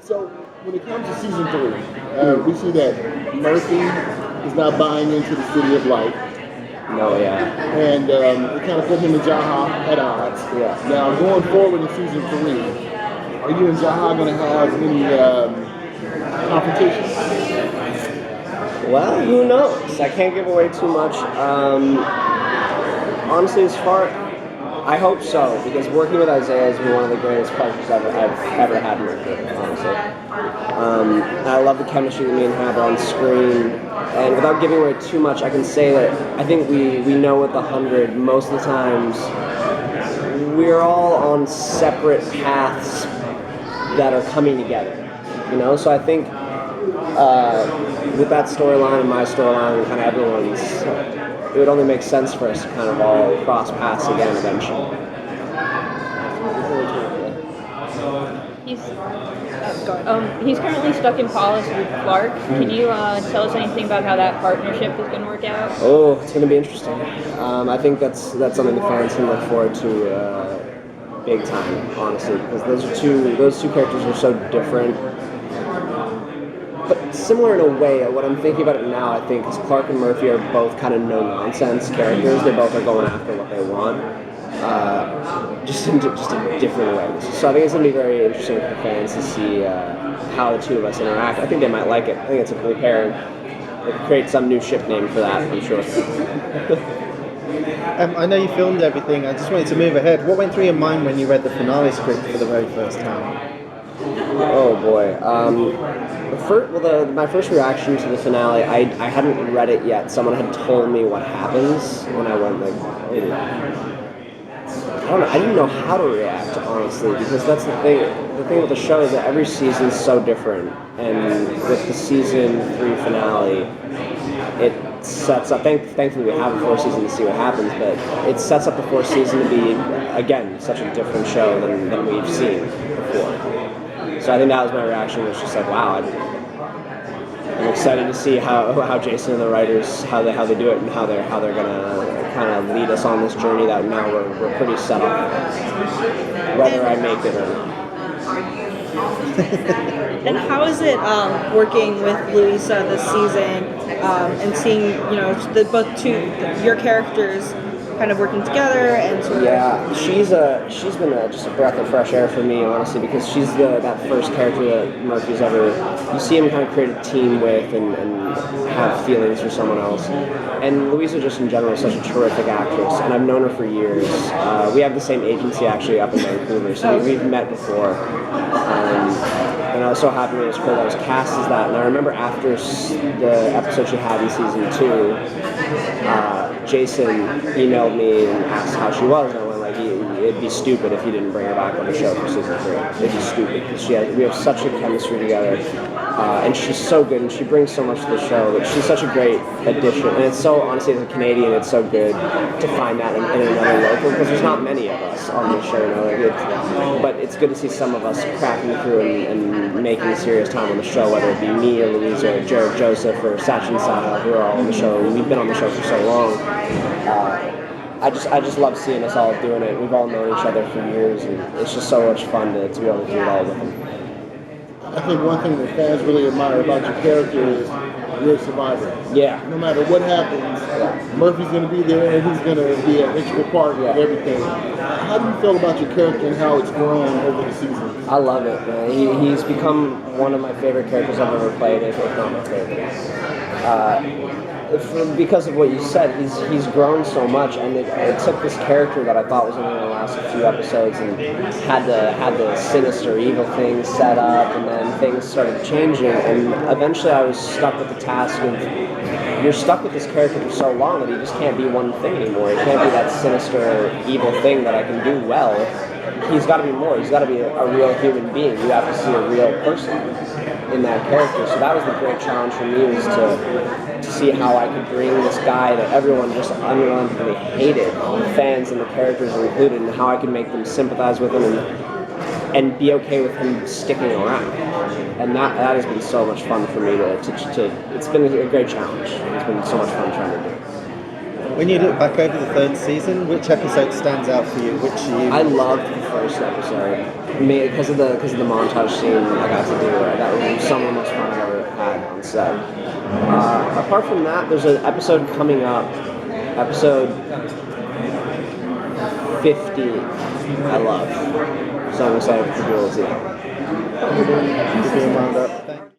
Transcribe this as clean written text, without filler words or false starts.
So when it comes to season 3, we see that Murphy is not buying into the City of Light. No, yeah. And it kind of put him and Jaha at odds. Yeah. Now, going forward in season 3, are you and Jaha going to have any confrontations? Well, who knows? I can't give away too much. Honestly, I hope so, because working with Isaiah has been one of the greatest pleasures I've ever had working with, honestly. I love the chemistry that me and him have on screen, and without giving away too much, I can say that I think we know with the 100, most of the times, we're all on separate paths that are coming together, So I think with that storyline and my storyline and kind of everyone's, it would only make sense for us to kind of all cross paths again eventually. He's currently stuck in Paulus with Clark. Can you tell us anything about how that partnership is going to work out? Oh, it's going to be interesting. I think that's something the fans can look forward to big time, honestly, because those two characters are so different. But similar in a way, what I'm thinking about it now, I think, is Clark and Murphy are both kind of no-nonsense characters. They both are going after what they want, just in different ways. So I think it's going to be very interesting for the fans to see how the two of us interact. I think they might like it. I think it's a cool pair. They could create some new ship name for that, I'm sure. I know you filmed everything. I just wanted to move ahead. What went through your mind when you read the finale script for the very first time? Oh boy. My first reaction to the finale, I hadn't read it yet. Someone had told me what happens, and I went like, I don't know. I didn't know how to react, honestly, because that's the thing. The thing with the show is that every season's so different, and with the season 3 finale, it sets up. Thankfully, we have a 4th season to see what happens, but it sets up the 4th season to be again such a different show than we've seen before. So I think that was my reaction. Was just like, wow, I'm excited to see how Jason and the writers how they do it and how they're gonna kind of lead us on this journey that now we're pretty set on, whether I make it or not. And how is it working with Louisa this season and seeing your characters kind of working together and sort of... Yeah, she's been just a breath of fresh air for me, honestly, because she's that first character that Murphy's ever... You see him kind of create a team with and have feelings for someone else. And Louisa just in general is such a terrific actress, and I've known her for years. We have the same agency actually up in Vancouver, so we've met before. And I was so happy when it was her that was cast as that. And I remember after the episode she had in season 2, Jason emailed me and asked how she was, and I went like, it'd be stupid if you didn't bring her back on the show for season 3. It'd be stupid because we have such a chemistry together, and she's so good, and she brings so much to the show. That she's such a great addition, and it's so, honestly, as a Canadian, it's so good to find that in another local, because there's not many of us on the show, but it's good to see some of us cracking through and making serious time on the show, whether it be me or Louisa or Jared Joseph or Sachin Saha, who are all on the show. We've been on the show for so long. I just love seeing us all doing it. We've all known each other for years, and it's just so much fun to be able to do it all with them. I think one thing that fans really admire about your character is you're a survivor. Yeah. No matter what happens, Murphy's going to be there, and he's going to be an integral part of everything. How do you feel about your character and how it's grown over the seasons? I love it, man. He's become one of my favorite characters I've ever played, if not my favorite. Because of what you said, he's grown so much, and it took this character that I thought was only going to last a few episodes and had the sinister evil things set up, and then things started changing, and eventually I was stuck with the task of, you're stuck with this character for so long that he just can't be one thing anymore. He can't be that sinister evil thing that I can do well. He's got to be more. He's got to be a real human being. You have to see a real person in that character. So that was the great challenge for me, was to see how I could bring this guy that everyone just unrelentingly hated, fans and the characters included, and how I could make them sympathize with him and be okay with him sticking around. And that has been so much fun for me to it's been a great challenge. It's been so much fun trying to do it. When you look back over the third season, which episode stands out for you? I loved the first episode. Because of the montage scene I got to do. That was some of the most fun I've ever had on set. Apart from that, there's an episode coming up, episode 50. I love. So I'm excited for people to see. Keep it wound up. Thank you.